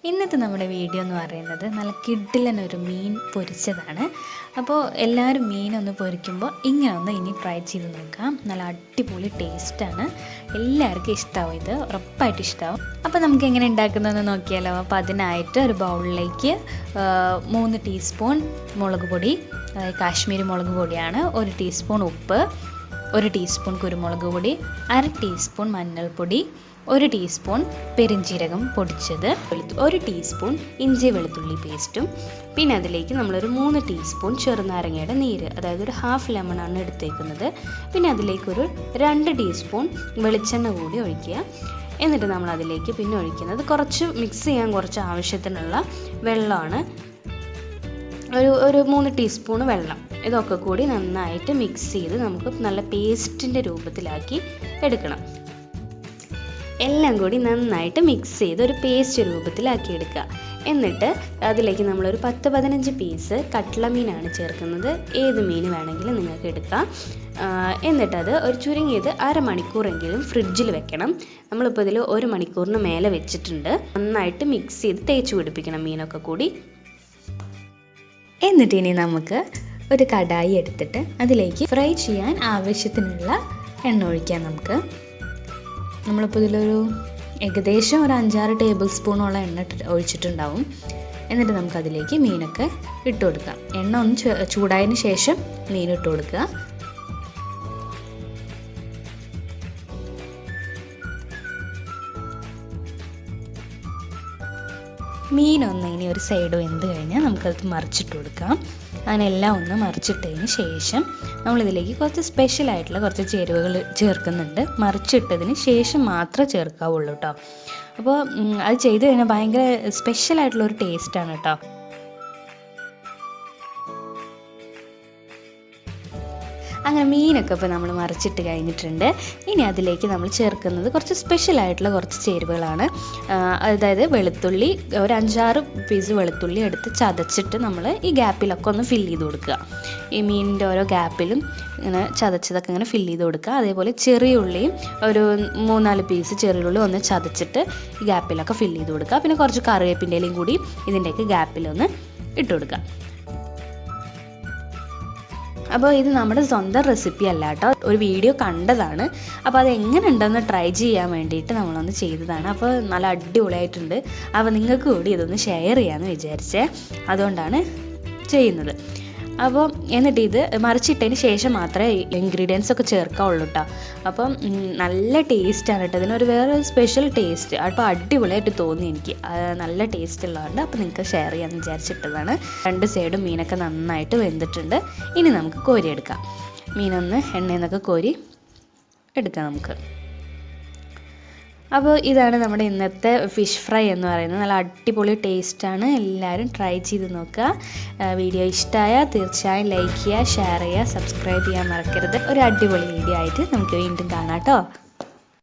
ഇന്നത്തെ നമ്മുടെ വീഡിയോ എന്ന് പറയുന്നത് നല്ല കിഡിലനൊരു മീൻ പൊരിച്ചതാണ്. അപ്പോൾ എല്ലാവരും മീനൊന്ന് പൊരിക്കുമ്പോൾ ഇങ്ങനെ ഒന്ന് ഇനി ട്രൈ ചെയ്ത് നോക്കാം. നല്ല അടിപൊളി ടേസ്റ്റാണ്, എല്ലാവർക്കും ഇഷ്ടമാവും, ഇത് ഉറപ്പായിട്ട് ഇഷ്ടമാവും. അപ്പോൾ നമുക്ക് എങ്ങനെ ഉണ്ടാക്കുന്നതെന്ന് നോക്കിയാലോ. അപ്പോൾ അതിനായിട്ട് ഒരു ബൗളിലേക്ക് 3 ടീസ്പൂൺ മുളക് പൊടി, കാശ്മീരി മുളക് പൊടിയാണ്, 1 ടീസ്പൂൺ ഉപ്പ്, 1 ടീസ്പൂൺ കുരുമുളക് പൊടി, 1/2 ടീസ്പൂൺ മഞ്ഞൾപ്പൊടി, 1 ടീസ്പൂൺ പെരിഞ്ജീരകം പൊടിച്ചത്, 1 ടീസ്പൂൺ ഇഞ്ചി വെളുത്തുള്ളി പേസ്റ്റും, പിന്നെ അതിലേക്ക് നമ്മളൊരു 3 ടീസ്പൂൺ ചെറുനാരങ്ങയുടെ നീര്, അതായത് ഒരു ഹാഫ് ലെമണാണ് എടുത്തേക്കുന്നത്. പിന്നെ അതിലേക്കൊരു 2 ടീസ്പൂൺ വെളിച്ചെണ്ണ കൂടി ഒഴിക്കുക. എന്നിട്ട് നമ്മൾ അതിലേക്ക് പിന്നെ ഒഴിക്കുന്നത് കുറച്ച് മിക്സ് ചെയ്യാൻ കുറച്ച് ആവശ്യത്തിനുള്ള വെള്ളമാണ്, ഒരു 3 ടീസ്പൂൺ വെള്ളം. ഇതൊക്കെ കൂടി നന്നായിട്ട് മിക്സ് ചെയ്ത് നമുക്ക് നല്ല പേസ്റ്റിൻ്റെ രൂപത്തിലാക്കി എടുക്കണം. എല്ലാം കൂടി നന്നായിട്ട് മിക്സ് ചെയ്ത് ഒരു പേസ്റ്റ് രൂപത്തിലാക്കി എടുക്കുക. എന്നിട്ട് അതിലേക്ക് നമ്മളൊരു 10-15 പീസ് കട്ട്ള മീനാണ് ചേർക്കുന്നത്. ഏത് മീൻ വേണമെങ്കിലും നിങ്ങൾക്ക് എടുക്കാം. എന്നിട്ടത് ഒരു ചുരുങ്ങിയത് അരമണിക്കൂറെങ്കിലും ഫ്രിഡ്ജിൽ വെക്കണം. നമ്മളിപ്പോൾ ഇതിൽ 1 മണിക്കൂറിന് മേലെ വെച്ചിട്ടുണ്ട്. നന്നായിട്ട് മിക്സ് ചെയ്ത് തേച്ച് പിടിപ്പിക്കണം മീനൊക്കെ കൂടി. എന്നിട്ട് ഇനി നമുക്ക് ഒരു കടായി എടുത്തിട്ട് അതിലേക്ക് ഫ്രൈ ചെയ്യാൻ ആവശ്യത്തിനുള്ള എണ്ണ ഒഴിക്കാം. നമ്മളിപ്പോൾ ഇതിലൊരു ഏകദേശം ഒരു 5-6 ടേബിൾ സ്പൂണോളം എണ്ണ ഒഴിച്ചിട്ടുണ്ടാവും. എന്നിട്ട് നമുക്കതിലേക്ക് മീനൊക്കെ ഇട്ട് കൊടുക്കാം. എണ്ണ ഒന്ന് ചൂടായതിന് ശേഷം മീൻ ഇട്ട് കൊടുക്കുക. മീനൊന്ന് ഇനി ഒരു സൈഡ് വെന്ത് കഴിഞ്ഞാൽ നമുക്കത് മറിച്ചിട്ട് കൊടുക്കാം. അങ്ങനെല്ലാം ഒന്ന് മറിച്ചിട്ടതിന് ശേഷം നമ്മളിതിലേക്ക് കുറച്ച് സ്പെഷ്യലായിട്ടുള്ള കുറച്ച് ചേരുവകൾ ചേർക്കുന്നുണ്ട്. മറിച്ചിട്ടതിന് ശേഷം മാത്രമേ ചേർക്കാവുള്ളൂ കേട്ടോ. അപ്പോൾ അത് ചെയ്ത് കഴിഞ്ഞാൽ ഭയങ്കര സ്പെഷ്യലായിട്ടുള്ളൊരു ടേസ്റ്റാണ് കേട്ടോ. അങ്ങനെ മീനൊക്കെ ഇപ്പോൾ നമ്മൾ മറിച്ചിട്ട് കഴിഞ്ഞിട്ടുണ്ട്. ഇനി അതിലേക്ക് നമ്മൾ ചേർക്കുന്നത് കുറച്ച് സ്പെഷ്യലായിട്ടുള്ള കുറച്ച് ചേരുവകളാണ്. അതായത് വെളുത്തുള്ളി, ഒരു 5-6 പീസ് വെളുത്തുള്ളി എടുത്ത് ചതച്ചിട്ട് നമ്മൾ ഈ ഗ്യാപ്പിലൊക്കെ ഒന്ന് ഫില്ല് ചെയ്ത് കൊടുക്കുക. ഈ മീനിൻ്റെ ഓരോ ഗ്യാപ്പിലും ഇങ്ങനെ ചതച്ചതൊക്കെ ഇങ്ങനെ ഫില്ല് ചെയ്ത് കൊടുക്കുക. അതേപോലെ ചെറിയ ഉള്ളിയും ഒരു 3-4 പീസ് ചെറിയ ഉള്ളി ഒന്ന് ചതച്ചിട്ട് ഈ ഗ്യാപ്പിലൊക്കെ ഫില്ല് ചെയ്ത് കൊടുക്കുക. പിന്നെ കുറച്ച് കറിവേപ്പിൻ്റെ ഇലയും കൂടി ഇതിൻ്റെയൊക്കെ ഗ്യാപ്പിലൊന്ന് ഇട്ട് കൊടുക്കുക. അപ്പോൾ ഇത് നമ്മുടെ സ്വന്തം റെസിപ്പി അല്ല കേട്ടോ, ഒരു വീഡിയോ കണ്ടതാണ്. അപ്പോൾ അത് എങ്ങനെ ഉണ്ടെന്ന് ട്രൈ ചെയ്യാൻ വേണ്ടിയിട്ട് നമ്മളൊന്ന് ചെയ്തതാണ്. അപ്പോൾ നല്ല അടിപൊളിയായിട്ടുണ്ട്. അപ്പോൾ നിങ്ങൾക്ക് കൂടി ഇതൊന്ന് ഷെയർ ചെയ്യാമെന്ന് വിചാരിച്ചേ, അതുകൊണ്ടാണ് ചെയ്യുന്നത്. അപ്പോൾ എന്നിട്ട് ഇത് മറിച്ചിട്ടതിന് ശേഷം മാത്രമേ ഇൻഗ്രീഡിയൻസ് ഒക്കെ ചേർക്കാവുള്ളൂ കേട്ടോ. അപ്പം നല്ല ടേസ്റ്റാണ് കേട്ടോ, ഇതിനൊരു വേറെ സ്പെഷ്യൽ ടേസ്റ്റ്. അപ്പോൾ അടിപൊളിയായിട്ട് തോന്നി എനിക്ക്, നല്ല ടേസ്റ്റ് ഉള്ളതുകൊണ്ട് അപ്പോൾ നിങ്ങൾക്ക് ഷെയർ ചെയ്യാമെന്ന് വിചാരിച്ചിട്ടതാണ്. 2 സൈഡും മീനൊക്കെ നന്നായിട്ട് വെന്തിട്ടുണ്ട്. ഇനി നമുക്ക് കോരിയെടുക്കാം. മീനൊന്ന് എണ്ണയിൽ നിന്നൊക്കെ കോരി എടുക്കാം നമുക്ക്. അപ്പോൾ ഇതാണ് നമ്മുടെ ഇന്നത്തെ ഫിഷ് ഫ്രൈ എന്ന് പറയുന്നത്. നല്ല അടിപൊളി ടേസ്റ്റാണ്, എല്ലാവരും ട്രൈ ചെയ്ത് നോക്കുക. വീഡിയോ ഇഷ്ടമായാൽ തീർച്ചയായും ലൈക്ക് ചെയ്യുക, ഷെയർ ചെയ്യുക, സബ്സ്ക്രൈബ് ചെയ്യാൻ മറക്കരുത്. ഒരു അടിപൊളി വീഡിയോ ആയിട്ട് നമുക്ക് വീണ്ടും കാണാം കേട്ടോ.